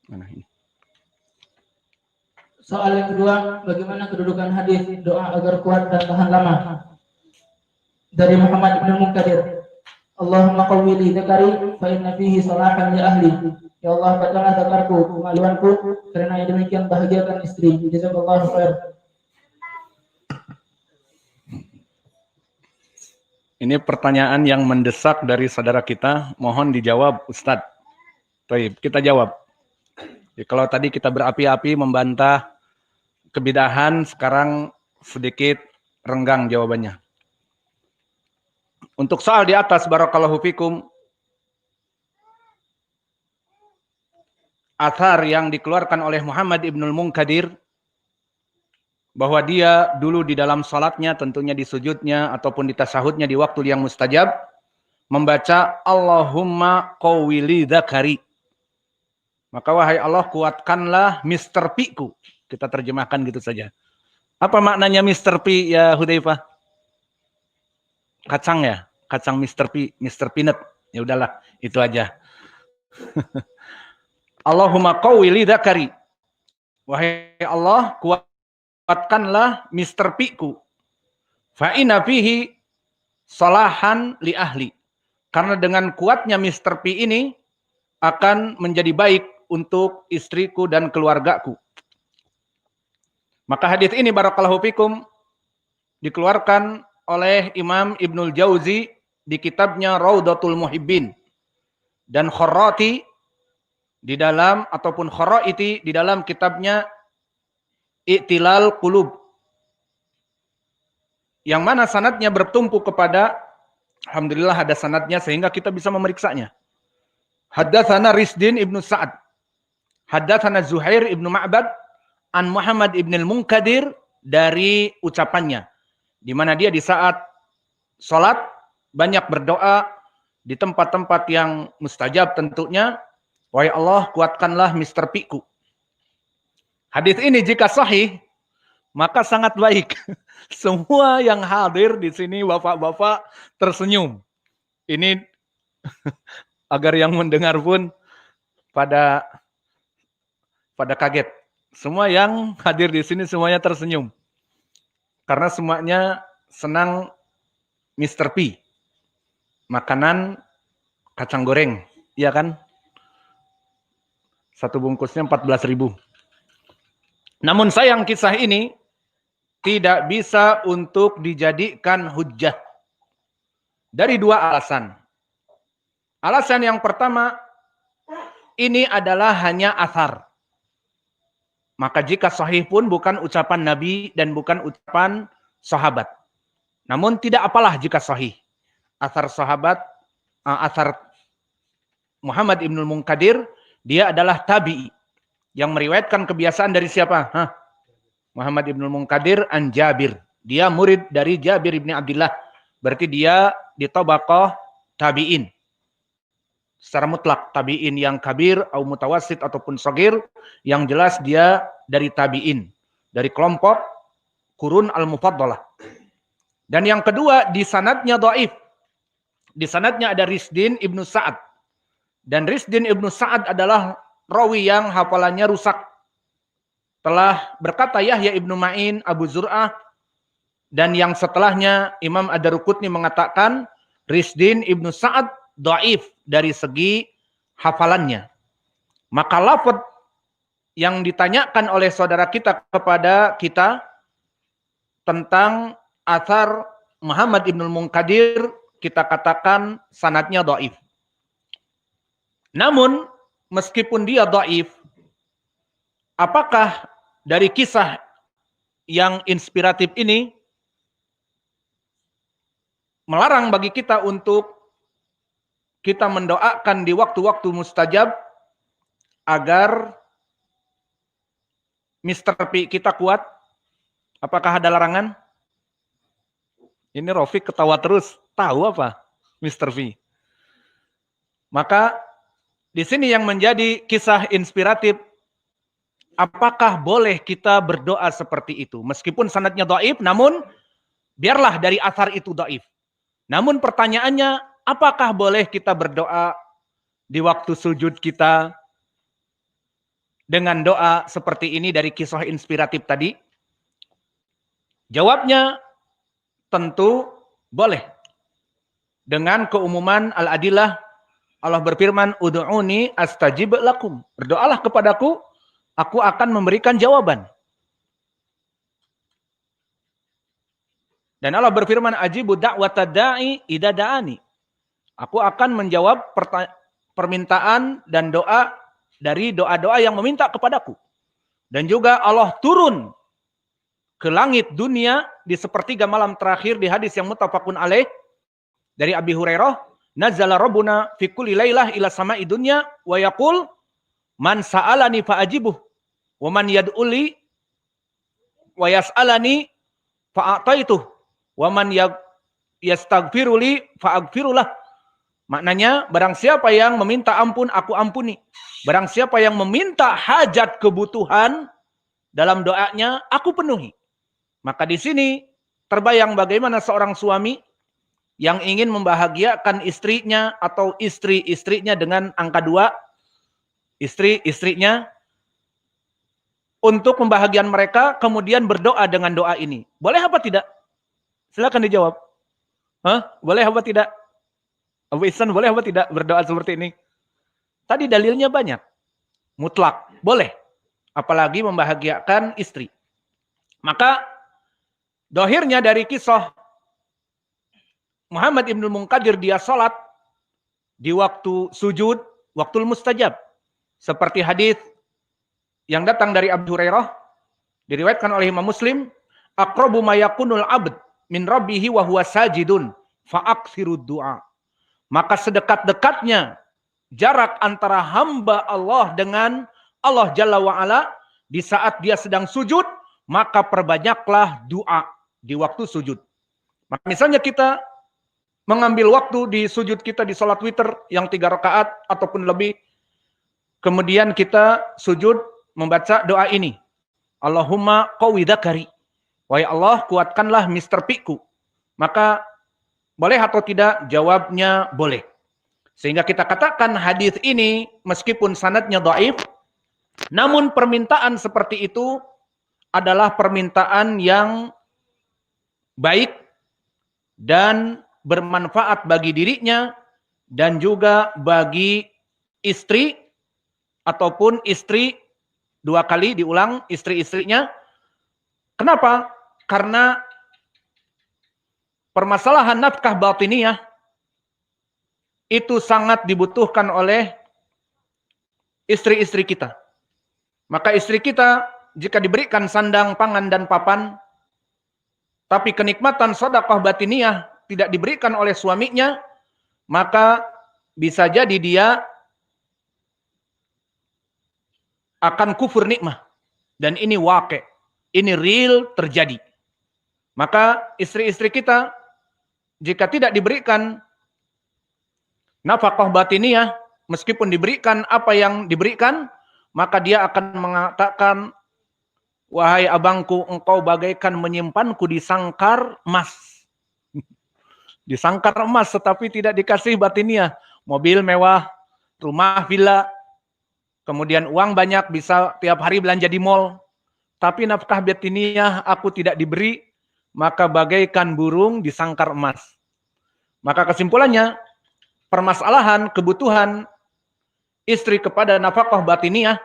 Mana ini? Soal yang kedua, bagaimana kedudukan hadis doa agar kuat dan tahan lama? Dari Muhammad bin Munkadir. Allahumma qawwi li dzakari fa inna fihi salahan li ahli. Ya Allah, katakanlah dzakarku, kemaluanku, karena yang demikian bahagiakan istri. Jazakallahu khair. Ini pertanyaan yang mendesak dari saudara kita, mohon dijawab Ustadz. Baik, kita jawab. Jadi, kalau tadi kita berapi-api membantah kebidahan, sekarang sedikit renggang jawabannya. Untuk soal di atas, barakallahu fikum, athar yang dikeluarkan oleh Muhammad ibnul Munkadir, bahwa dia dulu di dalam salatnya, tentunya di sujudnya, ataupun di tasahudnya di waktu yang mustajab, membaca Allahumma qawwili dzakari. Maka wahai Allah, kuatkanlah Mr. P-ku. Kita terjemahkan gitu saja. Apa maknanya Mr. P ya Hudzaifah? Kacang ya? Kacang Mr. P, Mr. Peanut. Ya udahlah, itu aja. Allahumma qawwili dzakari. Wahai Allah, kuatkanlah Mr. P-ku. Fa inna fihi salahan li ahli. Karena dengan kuatnya Mr. P ini akan menjadi baik untuk istriku dan keluargaku. Maka hadis ini barakallahu fikum dikeluarkan oleh Imam Ibnul Jauzi di kitabnya Raudatul Muhibbin, dan Kharrati di dalam, ataupun Kharaiti di dalam kitabnya I'tilal Qulub, yang mana sanadnya bertumpu kepada, alhamdulillah ada sanadnya sehingga kita bisa memeriksanya. Haddatsana Risdin ibnu Sa'ad, haddatsana Zuhair ibnu Ma'bad, an Muhammad ibn al-Munkadir, dari ucapannya, di mana dia di saat sholat banyak berdoa di tempat-tempat yang mustajab tentunya. Wahai Allah, kuatkanlah Mr. P-ku. Hadis ini jika sahih, maka sangat baik. Semua yang hadir di sini, bapak-bapak, tersenyum. Ini agar yang mendengar pun pada kaget. Semua yang hadir di sini semuanya tersenyum. Karena semuanya senang Mr. P. Makanan kacang goreng, iya kan? Satu bungkusnya 14.000. Namun sayang kisah ini tidak bisa untuk dijadikan hujjah. Dari dua alasan. Alasan yang pertama, ini adalah hanya athar. Maka jika sahih pun bukan ucapan Nabi dan bukan ucapan sahabat. Namun tidak apalah jika sahih. Athar sahabat, athar Muhammad ibnul Munkadir, dia adalah tabi'i yang meriwayatkan kebiasaan dari siapa? Muhammad ibnul Munkadir an Jabir. Dia murid dari Jabir ibn Abdullah. Berarti dia di tabaqah tabi'in. Secara mutlak, tabi'in yang kabir, atau mutawasid, ataupun shagir, yang jelas dia dari tabi'in. Dari kelompok Qurun al-Mufaddalah. Dan yang kedua, di sanadnya dhaif. Di sanadnya ada Risdin ibnu Sa'ad. Dan Risdin ibnu Sa'ad adalah rawi yang hafalannya rusak. Telah berkata Yahya ibnu Ma'in, Abu Zur'ah, dan yang setelahnya Imam Ad-Daruqutni mengatakan Risdin ibnu Sa'ad dhaif dari segi hafalannya. Maka lafaz yang ditanyakan oleh saudara kita kepada kita tentang athar Muhammad ibnul Munkadir, kita katakan sanadnya dhaif. Namun meskipun dia dhaif, apakah dari kisah yang inspiratif ini melarang bagi kita untuk kita mendoakan di waktu-waktu mustajab agar Mr. P kita kuat? Apakah ada larangan? Ini Rafiq ketawa terus. Tahu apa Mr. P? Maka di sini yang menjadi kisah inspiratif, apakah boleh kita berdoa seperti itu? Meskipun sanadnya dhaif, namun biarlah dari athar itu dhaif. Namun pertanyaannya, apakah boleh kita berdoa di waktu sujud kita dengan doa seperti ini dari kisah inspiratif tadi? Jawabnya tentu boleh. Dengan keumuman al-adillah, Allah berfirman, "Ud'uni astajib lakum." Berdoalah kepadaku, aku akan memberikan jawaban. Dan Allah berfirman, "Ajibu da'watad da'i idza da'ani." Aku akan menjawab permintaan dan doa dari doa-doa yang meminta kepadaku. Dan juga Allah turun ke langit dunia di sepertiga malam terakhir di hadis yang muttafaqun alaih dari Abi Hurairah, "Nazzala rabbuna fi kulli lailah ila sama'i dunya wa yaqul man sa'alani fa ajibuh wa man yad'uli wa yas'alani fa a'taituh wa man yastaghfiruli fa aghfirulah." Maknanya, barang siapa yang meminta ampun, aku ampuni. Barang siapa yang meminta hajat kebutuhan dalam doanya, aku penuhi. Maka di sini terbayang bagaimana seorang suami yang ingin membahagiakan istrinya atau istri-istrinya dengan angka 2, istri-istrinya, untuk pembahagian mereka, kemudian berdoa dengan doa ini. Boleh apa tidak? Silakan dijawab. Boleh apa tidak? Abu Ihsan, boleh apa tidak berdoa seperti ini? Tadi dalilnya banyak. Mutlak. Boleh. Apalagi membahagiakan istri. Maka, dohirnya dari kisah Muhammad Ibn Munkadir, dia sholat di waktu sujud, waktu mustajab. Seperti hadis yang datang dari Abu Hurairah, diriwayatkan oleh Imam Muslim, "Aqrabu ma yakunul abd min rabbihi wa huwa sajidun, fa'aksirud du'a." Maka sedekat-dekatnya jarak antara hamba Allah dengan Allah Jalla wa'ala di saat dia sedang sujud, maka perbanyaklah doa di waktu sujud. Maka misalnya kita mengambil waktu di sujud kita di salat witir yang 3 rakaat ataupun lebih, kemudian kita sujud membaca doa ini, Allahumma qawi dzakari, wahai Allah kuatkanlah Mr. Piku. Maka boleh atau tidak? Jawabnya boleh. Sehingga kita katakan hadis ini meskipun sanadnya dhaif, namun permintaan seperti itu adalah permintaan yang baik dan bermanfaat bagi dirinya dan juga bagi istri ataupun istri, 2 kali diulang istri-istrinya. Kenapa? Karena permasalahan nafkah batiniyah itu sangat dibutuhkan oleh istri-istri kita. Maka istri kita jika diberikan sandang, pangan, dan papan, tapi kenikmatan sedekah batiniyah tidak diberikan oleh suaminya, maka bisa jadi dia akan kufur nikmah. Dan ini waqi', ini real terjadi. Maka istri-istri kita jika tidak diberikan nafkah batiniyah, meskipun diberikan apa yang diberikan, maka dia akan mengatakan, wahai abangku, engkau bagaikan menyimpanku di sangkar emas. Di sangkar emas tetapi tidak dikasih batiniyah. Mobil mewah, rumah villa, kemudian uang banyak, bisa tiap hari belanja di mall. Tapi nafkah batiniyah aku tidak diberi, maka bagaikan burung di sangkar emas. Maka kesimpulannya, permasalahan kebutuhan istri kepada nafkah batiniyah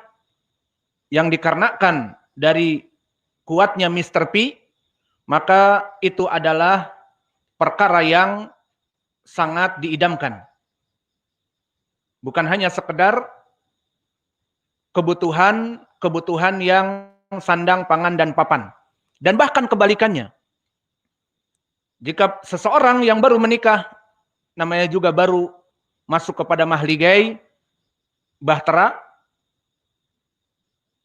yang dikarenakan dari kuatnya Mr. P, maka itu adalah perkara yang sangat diidamkan. Bukan hanya sekedar kebutuhan yang sandang, pangan, dan papan. Dan bahkan kebalikannya. Jika seseorang yang baru menikah, namanya juga baru masuk kepada mahligai, bahtera,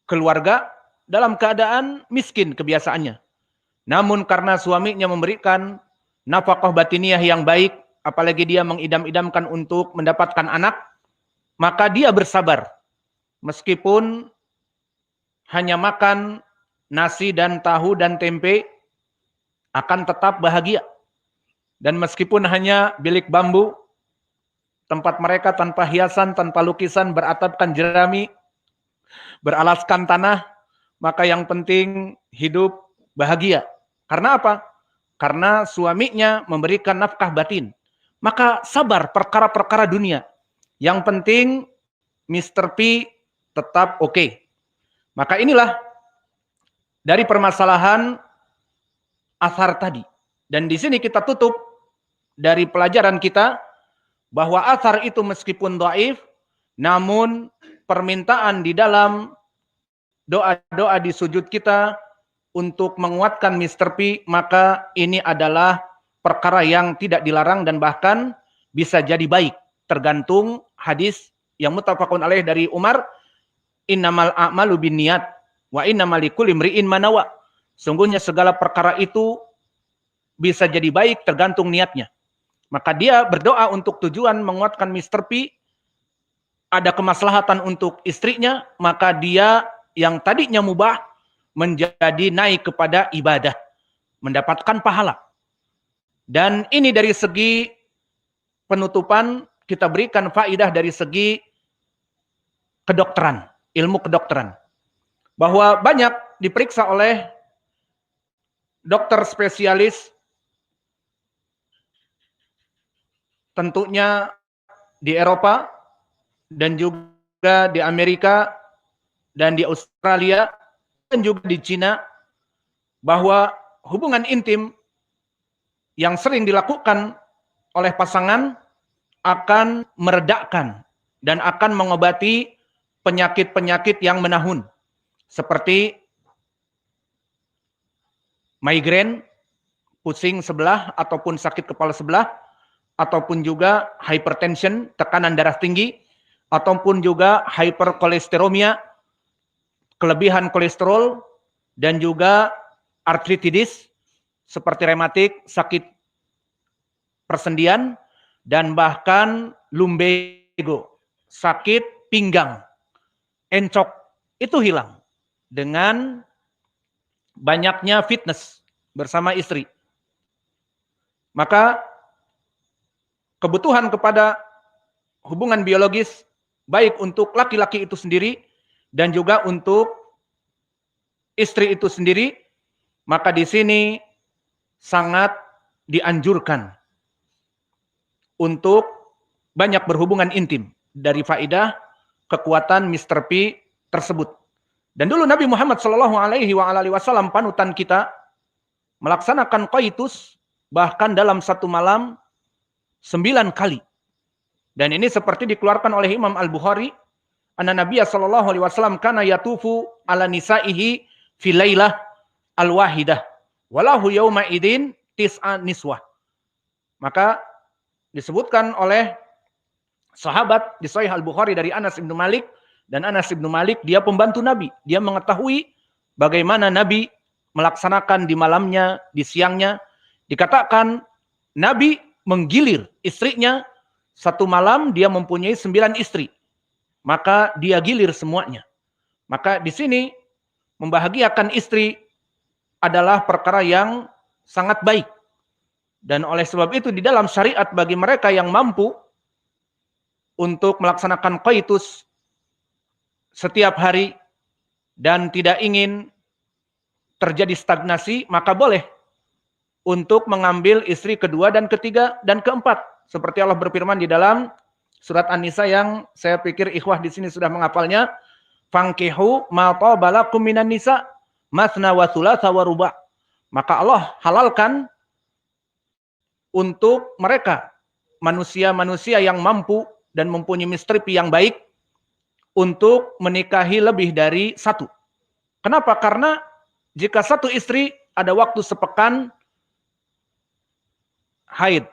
keluarga, dalam keadaan miskin kebiasaannya. Namun karena suaminya memberikan nafkah batiniyah yang baik, apalagi dia mengidam-idamkan untuk mendapatkan anak, maka dia bersabar. Meskipun hanya makan nasi dan tahu dan tempe, akan tetap bahagia. Dan meskipun hanya bilik bambu, tempat mereka tanpa hiasan, tanpa lukisan, beratapkan jerami, beralaskan tanah, maka yang penting hidup bahagia. Karena apa? Karena suaminya memberikan nafkah batin. Maka sabar perkara-perkara dunia. Yang penting Mr. P tetap oke. Maka inilah dari permasalahan athar tadi. Dan di sini kita tutup dari pelajaran kita bahwa athar itu meskipun dhaif, namun permintaan di dalam doa-doa di sujud kita untuk menguatkan Mr. P, maka ini adalah perkara yang tidak dilarang dan bahkan bisa jadi baik. Tergantung hadis yang muttafaqun alaih dari Umar, innamal a'malu binniyat wa innamal likulli imri'in ma nawa. Sungguhnya segala perkara itu bisa jadi baik tergantung niatnya. Maka dia berdoa untuk tujuan menguatkan Mr. P, ada kemaslahatan untuk istrinya, maka dia yang tadinya mubah menjadi naik kepada ibadah, mendapatkan pahala. Dan ini dari segi penutupan kita berikan faidah dari segi kedokteran, ilmu kedokteran. Bahwa banyak diperiksa oleh dokter spesialis, tentunya di Eropa dan juga di Amerika dan di Australia dan juga di Cina, bahwa hubungan intim yang sering dilakukan oleh pasangan akan meredakan dan akan mengobati penyakit-penyakit yang menahun seperti migrain, pusing sebelah ataupun sakit kepala sebelah, ataupun juga hypertension, tekanan darah tinggi, ataupun juga hyperkolesteremia, kelebihan kolesterol, dan juga artrititis seperti rematik, sakit persendian, dan bahkan lumbago, sakit pinggang, encok, itu hilang dengan banyaknya fitness bersama istri. Maka kebutuhan kepada hubungan biologis baik untuk laki-laki itu sendiri dan juga untuk istri itu sendiri, maka di sini sangat dianjurkan untuk banyak berhubungan intim dari faidah kekuatan Mr. P tersebut. Dan dulu Nabi Muhammad SAW panutan kita melaksanakan qaitus bahkan dalam satu malam 9 kali. Dan ini seperti dikeluarkan oleh Imam Al-Bukhari, anna Nabiya sallallahu alaihi wasallam kana yatufu ala nisaihi fi lailah al-wahidah walahu yauma idin tis'a niswah. Maka disebutkan oleh sahabat di Sahih Al-Bukhari dari Anas bin Malik, dan Anas bin Malik dia pembantu Nabi. Dia mengetahui bagaimana Nabi melaksanakan di malamnya, di siangnya. Dikatakan Nabi menggilir istrinya, satu malam dia mempunyai 9 istri. Maka dia gilir semuanya. Maka di sini membahagiakan istri adalah perkara yang sangat baik. Dan oleh sebab itu di dalam syariat bagi mereka yang mampu untuk melaksanakan qaitus setiap hari dan tidak ingin terjadi stagnasi, maka boleh untuk mengambil istri kedua dan ketiga dan keempat. Seperti Allah berfirman di dalam surat An-Nisa yang saya pikir ikhwah di sini sudah menghafalnya. Fankihu ma taba lakum minan nisa matsna wa thulatsa wa ruba'. Maka Allah halalkan untuk mereka manusia-manusia yang mampu dan mempunyai istri yang baik untuk menikahi lebih dari satu. Kenapa? Karena jika satu istri ada waktu sepekan haid,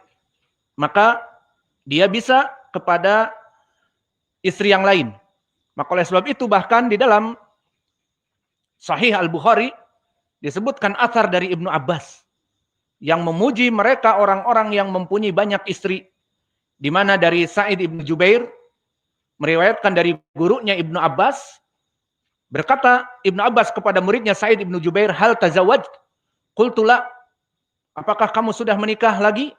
maka dia bisa kepada istri yang lain. Maka oleh sebab itu bahkan di dalam Sahih Al-Bukhari disebutkan athar dari Ibnu Abbas yang memuji mereka orang-orang yang mempunyai banyak istri, di mana dari Sa'id Ibnu Jubair meriwayatkan dari gurunya Ibnu Abbas, berkata Ibnu Abbas kepada muridnya Sa'id Ibnu Jubair, hal tazawwaj? Qultu la. Apakah kamu sudah menikah lagi?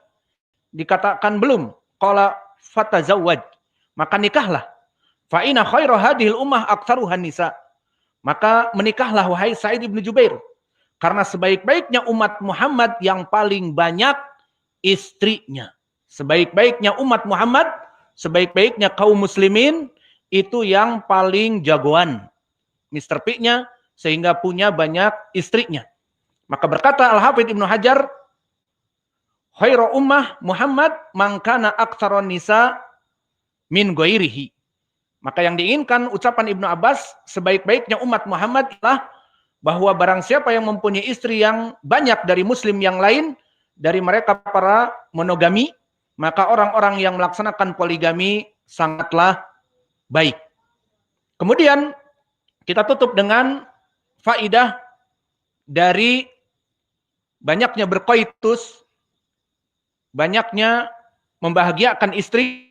Dikatakan belum. Qala fatazawwaj. Maka nikahlah. Fa inna khaira hadhil ummah aktsaruhan nisa. Maka menikahlah wahai Sa'id bin Jubair. Karena sebaik-baiknya umat Muhammad yang paling banyak istrinya. Sebaik-baiknya umat Muhammad, sebaik-baiknya kaum muslimin, itu yang paling jagoan. Mr. P-nya, sehingga punya banyak istrinya. Maka berkata Al-Hafidh Ibnu Hajar, khairu ummah Muhammad mangkana aktsaron nisa min ghairihi. Maka yang diinginkan ucapan Ibnu Abbas, sebaik-baiknya umat Muhammad adalah bahwa barang siapa yang mempunyai istri yang banyak dari muslim yang lain, dari mereka para monogami, maka orang-orang yang melaksanakan poligami sangatlah baik. Kemudian kita tutup dengan faidah dari banyaknya berkoitus, banyaknya membahagiakan istri,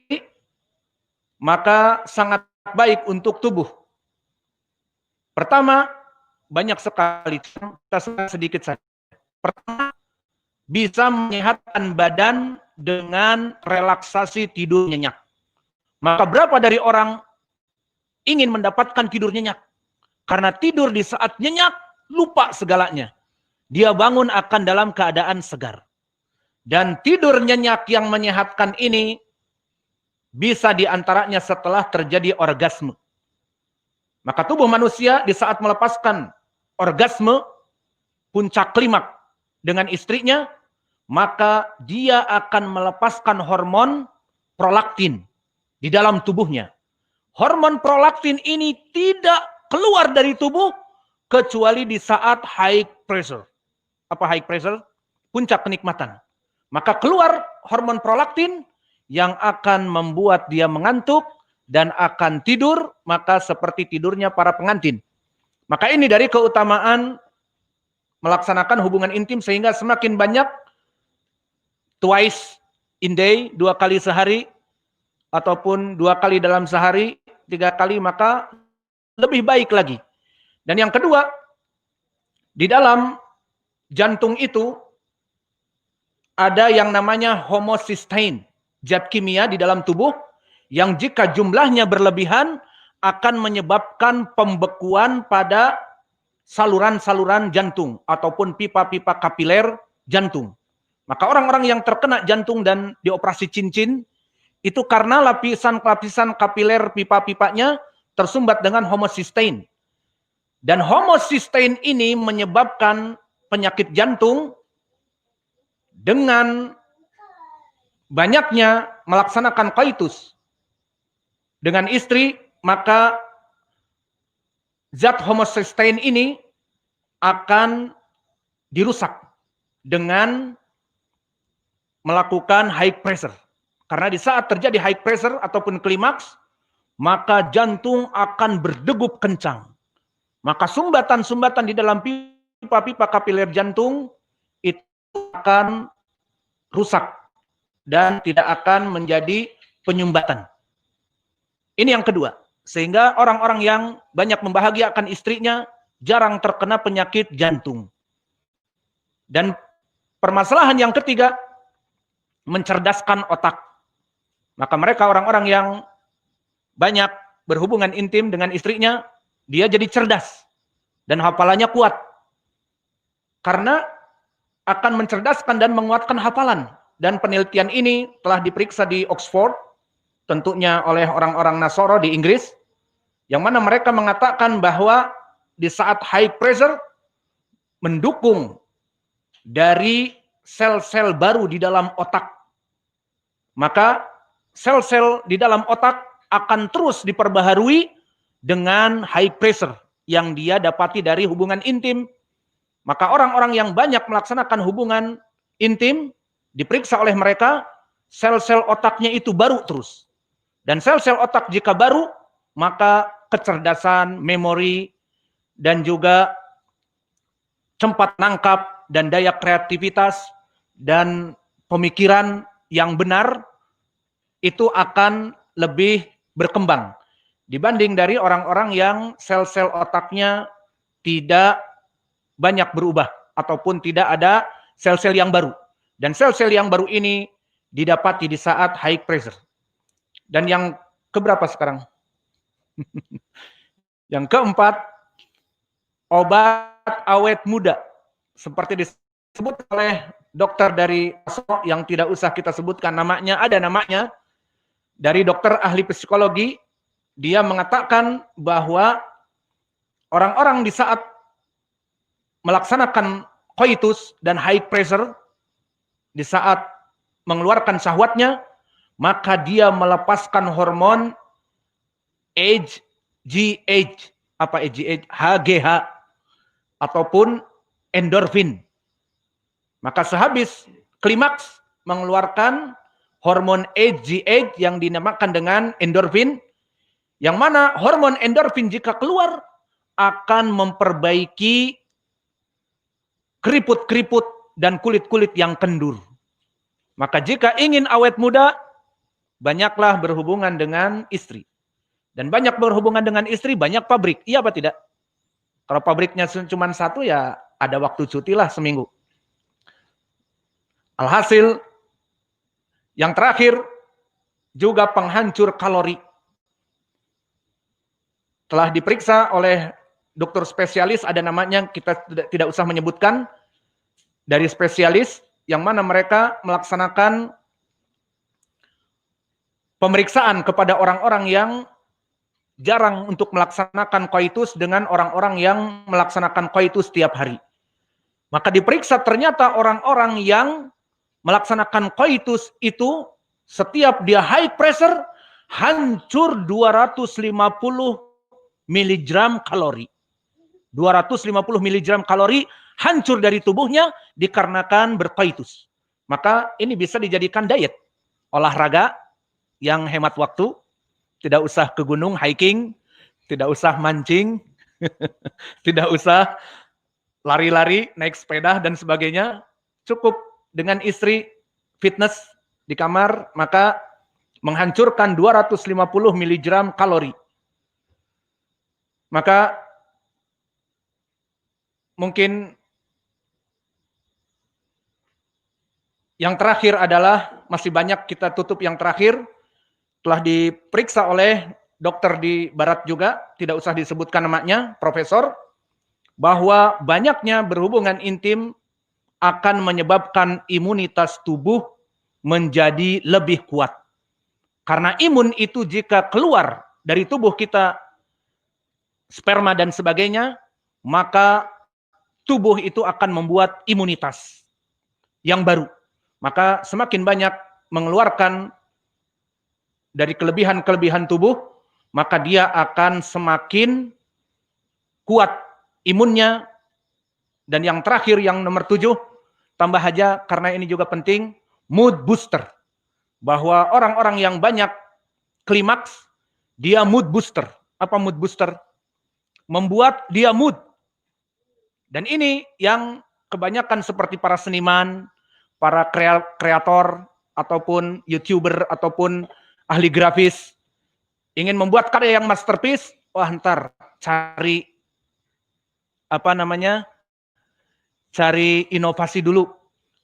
maka sangat baik untuk tubuh. Pertama, banyak sekali, kita sedikit saja. Pertama, bisa menyehatkan badan dengan relaksasi tidur nyenyak. Maka berapa dari orang ingin mendapatkan tidur nyenyak? Karena tidur di saat nyenyak, lupa segalanya. Dia bangun akan dalam keadaan segar. Dan tidur nyenyak yang menyehatkan ini bisa diantaranya setelah terjadi orgasme. Maka tubuh manusia di saat melepaskan orgasme, puncak klimak dengan istrinya, maka dia akan melepaskan hormon prolaktin di dalam tubuhnya. Hormon prolaktin ini tidak keluar dari tubuh kecuali di saat high pressure. Apa high pressure? Puncak kenikmatan. Maka keluar hormon prolaktin yang akan membuat dia mengantuk dan akan tidur, maka seperti tidurnya para pengantin. Maka ini dari keutamaan melaksanakan hubungan intim, sehingga semakin banyak twice in day, 2 kali sehari, ataupun 2 kali dalam sehari, 3 kali, maka lebih baik lagi. Dan yang kedua, di dalam jantung itu ada yang namanya homocysteine, zat kimia di dalam tubuh yang jika jumlahnya berlebihan akan menyebabkan pembekuan pada saluran-saluran jantung ataupun pipa-pipa kapiler jantung. Maka orang-orang yang terkena jantung dan dioperasi cincin itu karena lapisan-lapisan kapiler pipa-pipanya tersumbat dengan homocysteine. Dan homocysteine ini menyebabkan penyakit jantung. Dengan banyaknya melaksanakan koitus dengan istri, maka zat homocysteine ini akan dirusak dengan melakukan high pressure. Karena di saat terjadi high pressure ataupun klimaks, maka jantung akan berdegup kencang. Maka sumbatan-sumbatan di dalam pipa-pipa kapiler jantung itu akan rusak dan tidak akan menjadi penyumbatan. Ini yang kedua. Sehingga orang-orang yang banyak membahagiakan istrinya jarang terkena penyakit jantung. Dan permasalahan yang ketiga, mencerdaskan otak. Maka mereka orang-orang yang banyak berhubungan intim dengan istrinya, dia jadi cerdas dan hafalannya kuat. Karena akan mencerdaskan dan menguatkan hafalan. Dan penelitian ini telah diperiksa di Oxford, tentunya oleh orang-orang Nasoro di Inggris, yang mana mereka mengatakan bahwa di saat high pressure mendukung dari sel-sel baru di dalam otak. Maka sel-sel di dalam otak akan terus diperbaharui dengan high pressure yang dia dapati dari hubungan intim. Maka orang-orang yang banyak melaksanakan hubungan intim, diperiksa oleh mereka, sel-sel otaknya itu baru terus. Dan sel-sel otak jika baru, maka kecerdasan, memori, dan juga cepat nangkap, dan daya kreativitas, dan pemikiran yang benar, itu akan lebih berkembang. Dibanding dari orang-orang yang sel-sel otaknya tidak banyak berubah ataupun tidak ada sel-sel yang baru. Dan sel-sel yang baru ini didapati di saat high pressure. Dan yang keberapa sekarang? Yang keempat, obat awet muda. Seperti disebut oleh dokter dari yang tidak usah kita sebutkan namanya, ada namanya, dari dokter ahli psikologi, dia mengatakan bahwa orang-orang di saat melaksanakan coitus dan high pressure, di saat mengeluarkan syahwatnya, maka dia melepaskan hormon HGH, apa HGH? HGH, ataupun endorfin. Maka sehabis klimaks mengeluarkan hormon HGH yang dinamakan dengan endorfin, yang mana hormon endorfin jika keluar akan memperbaiki keriput-keriput dan kulit-kulit yang kendur. Maka jika ingin awet muda, banyaklah berhubungan dengan istri. Dan banyak berhubungan dengan istri, banyak pabrik. Iya apa tidak? Kalau pabriknya cuma satu, ya ada waktu cuti lah seminggu. Alhasil, yang terakhir, juga penghancur kalori. Telah diperiksa oleh dokter spesialis, ada namanya, kita tidak usah menyebutkan, dari spesialis, yang mana mereka melaksanakan pemeriksaan kepada orang-orang yang jarang untuk melaksanakan coitus dengan orang-orang yang melaksanakan coitus setiap hari. Maka diperiksa ternyata orang-orang yang melaksanakan coitus itu setiap dia high pressure hancur 250 mg kalori. 250 mg kalori hancur dari tubuhnya dikarenakan bercoitus. Maka ini bisa dijadikan diet. Olahraga yang hemat waktu. Tidak usah ke gunung hiking, tidak usah mancing, tidak usah lari-lari, naik sepeda dan sebagainya. Cukup dengan istri fitness di kamar, maka menghancurkan 250 mg kalori. Maka mungkin yang terakhir adalah, masih banyak kita tutup yang terakhir, telah diperiksa oleh dokter di barat juga, tidak usah disebutkan namanya, profesor, bahwa banyaknya berhubungan intim akan menyebabkan imunitas tubuh menjadi lebih kuat. Karena imun itu jika keluar dari tubuh kita, sperma dan sebagainya, maka tubuh itu akan membuat imunitas yang baru. Maka semakin banyak mengeluarkan dari kelebihan-kelebihan tubuh, maka dia akan semakin kuat imunnya. Dan yang terakhir, yang nomor 7, tambah aja karena ini juga penting, mood booster. Bahwa orang-orang yang banyak klimaks, dia mood booster. Apa mood booster? Membuat dia mood. Dan ini yang kebanyakan seperti para seniman, para kreator, ataupun YouTuber, ataupun ahli grafis, ingin membuat karya yang masterpiece, wah ntar cari cari inovasi dulu,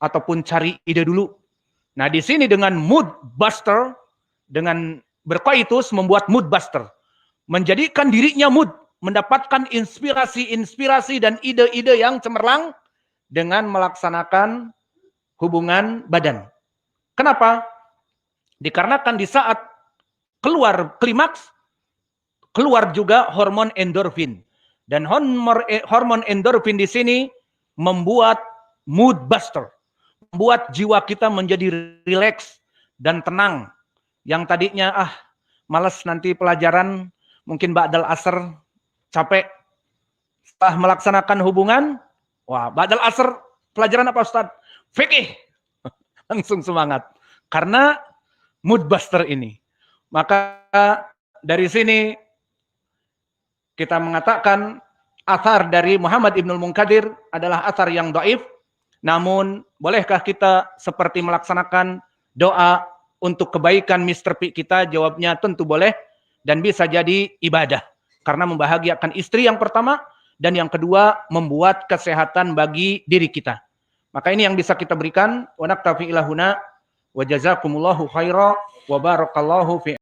ataupun cari ide dulu. Nah di sini dengan mood buster, dengan berkoitus membuat mood buster, menjadikan dirinya mood, mendapatkan inspirasi-inspirasi dan ide-ide yang cemerlang dengan melaksanakan hubungan badan. Kenapa? Dikarenakan di saat keluar klimaks, keluar juga hormon endorfin. Dan hormon endorfin di sini membuat mood buster. Membuat jiwa kita menjadi rileks dan tenang. Yang tadinya, malas nanti pelajaran, mungkin ba'dal asr, capek. Setelah melaksanakan hubungan, wah ba'dal asr, pelajaran apa Ustaz? Fikih. Langsung semangat. Karena mood buster ini. Maka dari sini kita mengatakan athar dari Muhammad Ibnul Munkadir adalah athar yang dhaif. Namun bolehkah kita seperti melaksanakan doa untuk kebaikan Mr. P kita? Jawabnya tentu boleh dan bisa jadi ibadah. Karena membahagiakan istri yang pertama dan yang kedua membuat kesehatan bagi diri kita. Maka ini yang bisa kita berikan. Wa naktafi ila huna wa jazakumullahu khaira wa barakallahu fi